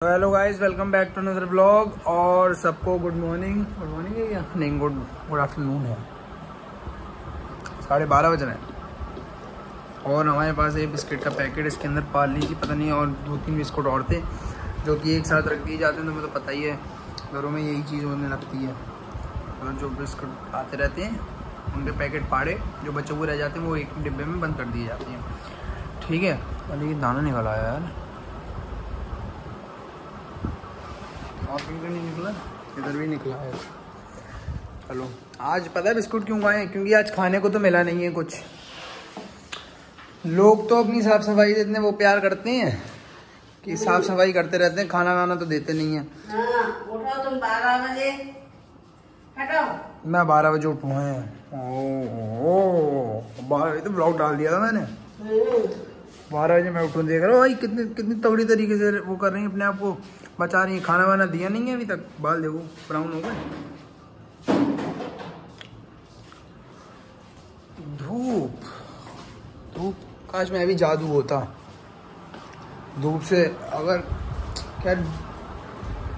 Hello guys, welcome back to another blog. और सबको good morning है क्या? नहीं, गुड आफ्टरनून है। 12:30 बज रहे हैं और हमारे पास एक बिस्किट का पैकेट, इसके अंदर पार्ले जी पता नहीं और 2-3 बिस्कुट और थे जो कि एक साथ रख दिए जाते हैं। तो मुझे तो पता ही है, घरों में यही चीज़ होने लगती है। और जो बिस्कुट आते रहते हैं उनके पैकेट फाड़े जो बच्चों को रह जाते हैं वो एक डिब्बे में बंद कर दिए जाते हैं। ठीक है, अरे ये दाना निकल आया यार, और कहीं तो नहीं निकला, इधर भी निकला है। चलो, आज पता है बिस्कुट क्यों खाए? क्योंकि आज खाने को तो मिला नहीं है कुछ। लोग तो अपनी साफ सफाई से इतने वो प्यार करते हैं कि साफ सफाई करते रहते हैं, खाना वाना तो देते नहीं है। उठो तुम 12 बजे, हटो। मैं 12 बजे उठूँ हैं। ओह 12 बजे तो ब्लॉग डाल दिया था मैंने। 12 बजे मैं उठूँ, देख रहा हूँ भाई कितनी तगड़ी तरीके से वो कर रही है, अपने आप को बचा रही है। खाना वाना दिया नहीं है अभी तक, बाल देखो ब्राउन हो गए। धूप काश में अभी जादू होता धूप से। अगर क्या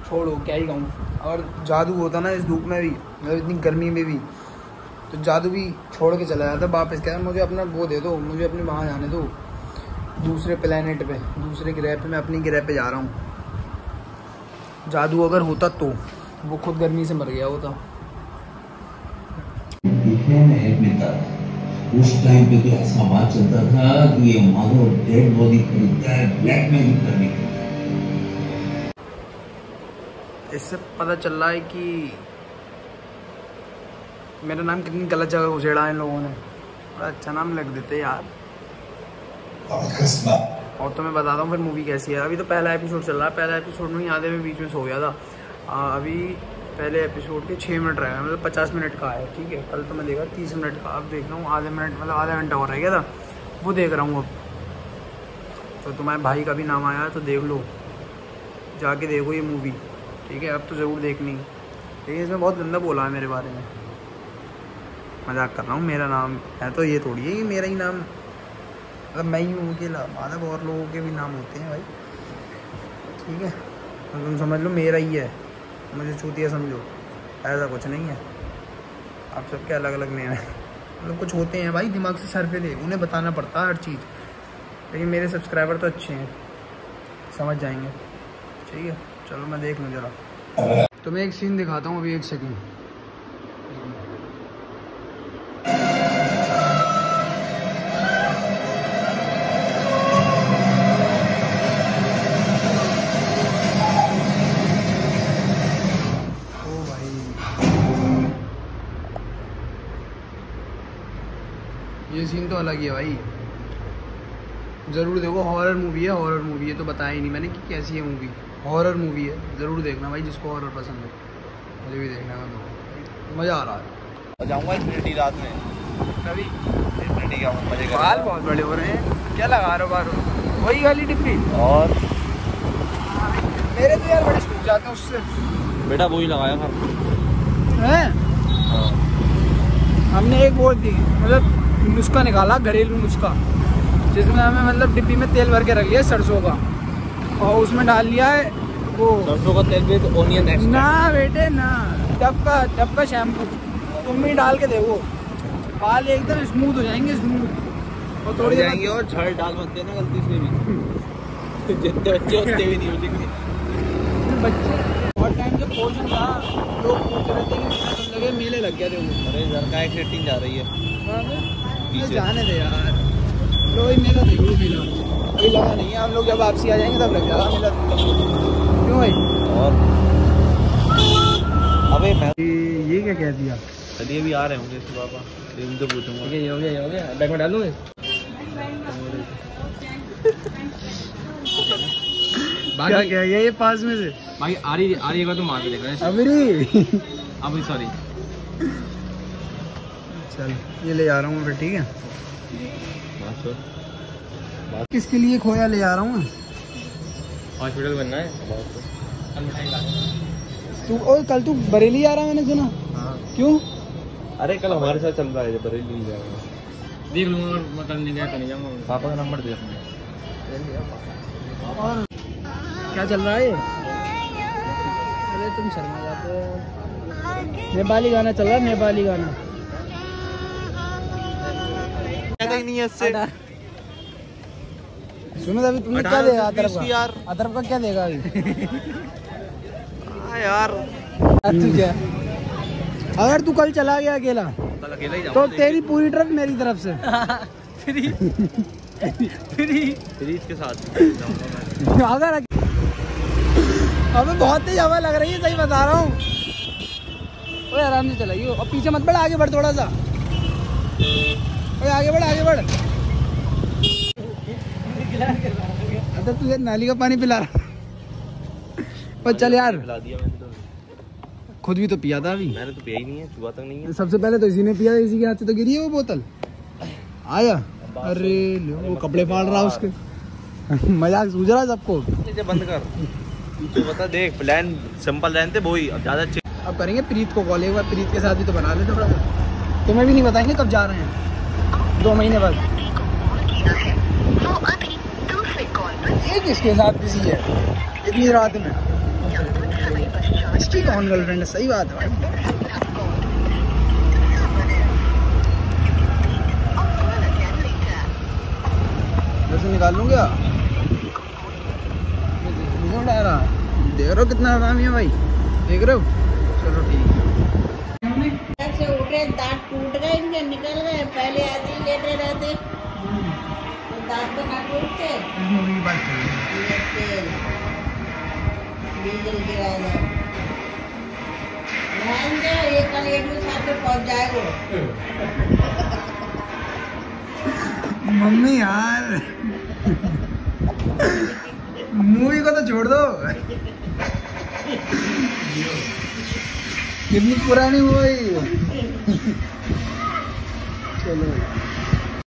छोड़ो, क्या ही कहूँ, अगर जादू होता ना इस धूप में भी, मतलब इतनी गर्मी में भी, तो जादू भी छोड़ के चला जाता वापस। क्या मुझे अपना वो दे दो, मुझे अपने वहाँ जाने दो, दूसरे प्लेनेट पे, दूसरे ग्रह पे। मैं अपनी ग्रह पे जा रहा हूँ। जादू अगर होता तो वो खुद गर्मी से मर गया होता। उस टाइम पे तो ऐसा बात चलता था कि ये माधव डेड बॉडी खरीदता है ब्लैकमेल करने के लिए। इससे पता चल रहा है कि मेरा नाम कितनी गलत जगह उछेड़ा है इन लोगों ने। बड़ा अच्छा नाम लग देते यार। और तो मैं बताता हूँ फिर मूवी कैसी है। अभी तो पहला एपिसोड चल रहा है, पहला एपिसोड में ही आधे में बीच में सो गया था। अभी पहले एपिसोड के 6 मिनट रह गए, मतलब 50 मिनट का है। ठीक है, कल तो मैं देखा 30 मिनट का, अब देख रहा हूँ आधे मिनट, मतलब आधा घंटा और रह गया था, वो देख रहा हूँ अब। तो तुम्हारे भाई का भी नाम आया तो देख लो, जाके देखो ये मूवी। ठीक है, अब तो ज़रूर देखनी। लेकिन इसमें बहुत गंदा बोला है मेरे बारे में। मजाक कर रहा हूँ, मेरा नाम है तो ये थोड़ी है कि मेरा ही नाम, मतलब मैं ही हूँ अकेला, मतलब और लोगों के भी नाम होते हैं भाई। ठीक है, तो तुम समझ लो मेरा ही है, मुझे चूतिया समझो, ऐसा कुछ नहीं है। आप सबके अलग अलग नेम हैं, मतलब कुछ होते हैं भाई दिमाग से सर पे ले, उन्हें बताना पड़ता है हर चीज़। लेकिन मेरे सब्सक्राइबर तो अच्छे हैं, समझ जाएंगे। ठीक है, चलो मैं देख लूँ ज़रा। तो मैं एक सीन दिखाता हूँ अभी, 1 सेकेंड। ये सीन तो अलग ही है भाई, ज़रूर देखो। हॉरर मूवी है, तो बताया ही नहीं मैंने कि कैसी है मूवी। हॉरर मूवी है, ज़रूर देखना भाई, जिसको हॉरर पसंद है। मुझे भी देखना है, तो मज़ा आ रहा है। जाऊँगा इतनी रात में कभी इतनी का मजे कर। बाल बहुत बड़े हो रहे हैं, क्या लगा रहे हो बाल? वही वाली डिब्बी। और मेरे तो यार बड़े सूख जाते हैं उससे। बेटा वही लगाया था हैं? हमने एक वो दी, मतलब नुस्खा निकाला, घरेलू नुस्खा, जिसमें हमें मतलब डिब्बी में तेल भर के रख लिया सरसों का, और उसमें डाल लिया है वो सरसों का तेल भी, ओनियन ना बेटे ना, डब का शैम्पू। तुम भी डाल के देखो, बाल एकदम स्मूथ हो जाएंगे, स्मूथ। और थोड़ी जाएंगे। और झड़ डाल मत देना गलती से भी। जितने बच्चे होते भी नहीं होते बच्चे। और टाइम जब भोजन था, लोग पूछ रहे थे कि लगे मेले लग गया थे। अरे घर का एक रेटिंग जा रही है पीछे। जाने दे यार, लो मेला देखिए, मेला अभी लगा नहीं है। हम लोग जब वापसी आ जाएंगे तब लग जाएगा मेला। क्यों भाई? और अबे मैं ये क्या कह दिया? चलिए भी आ रहे होंगे इसके पापा, इनसे पूछूंगा। ये हो गया बैग में डाल दूँगे। क्या क्या ये पास में से भाई आ रही का तो मार देगा अभी। अभी सॉरी, चल ये ले जा रहा हूँ फिर। ठीक है, किसके लिए खोया ले जा रहा हूँ? हॉस्पिटल बनना है तू और कल तू बरेली आ रहा है, मैंने सुना। हाँ। क्यों? अरे कल हमारे साथ चल रहा है, बरेली नहीं जाएगा। देख लूँगा, मैं कल नहीं गया तो नहीं जाऊँगा। पापा का नंबर दे अपने। और क्या चल रहा है ये? अरे तुम शर्मा जाते हो। नेपाली गाना चल रहा है, नेपाली गाना। नहीं है इससे। सुनो अभी तुमने क्या देगा अदरक का? अदरक का क्या देगा अभी? यार तू क्या, अगर तू कल चला गया अकेला कल अकेला ही तो तेरी पूरी ट्रिप मेरी तरफ से फ्री इसके साथ अगर अबे बहुत तेज हवा लग रही है, सही बता रहा हूँ। ओए आराम से चलाइए और पीछे मत बढ़, आगे बढ़ थोड़ा सा। ओए आगे बढ़, आगे बढ़। अरे तुझे नाली का पानी पिला रहा। और चल यार, पिला दिया मैंने तो। खुद भी तो पिया था अभी। मैंने तो पिया ही नहीं है, छुआ तक नहीं है। सबसे पहले तो इसी ने पिया, इसी के हाथ से तो गिरी है वो बोतल। आया, अरे वो कपड़े फाड़ रहा उसके। मजाक सूझ रहा है सबको। इसे बंद कर। तो बता देख, प्लान सिंपल लाइन थे वो ही, अब ज्यादा अच्छे। अब करेंगे प्रीत को कॉल, एक बार प्रीत के साथ भी तो बना ले थोड़ा सा। तुम्हें भी नहीं बताएंगे कब जा रहे हैं, 2 महीने बाद। ये किसके साथ बिजी है इतनी रात में? इसकी कौन गर्लफ्रेंड है? सही बात है भाई। वैसे निकाल लूँ क्या? नहीं उठा रहा। देख रहे हो कितना आरामी है भाई, देख रहे हो? चलो ठीक है। से उठे, दांत टूट गए इनके, निकल गए। पहले ऐसे ही लेटे रहते तो दांत तो ना टूटते। डीजल गिरा दो, ये कल 1 बजे साथ में पहुंच जाएगा। मम्मी यार, मूवी को तो छोड़ दो। कितनी पुरानी मूवी। चलो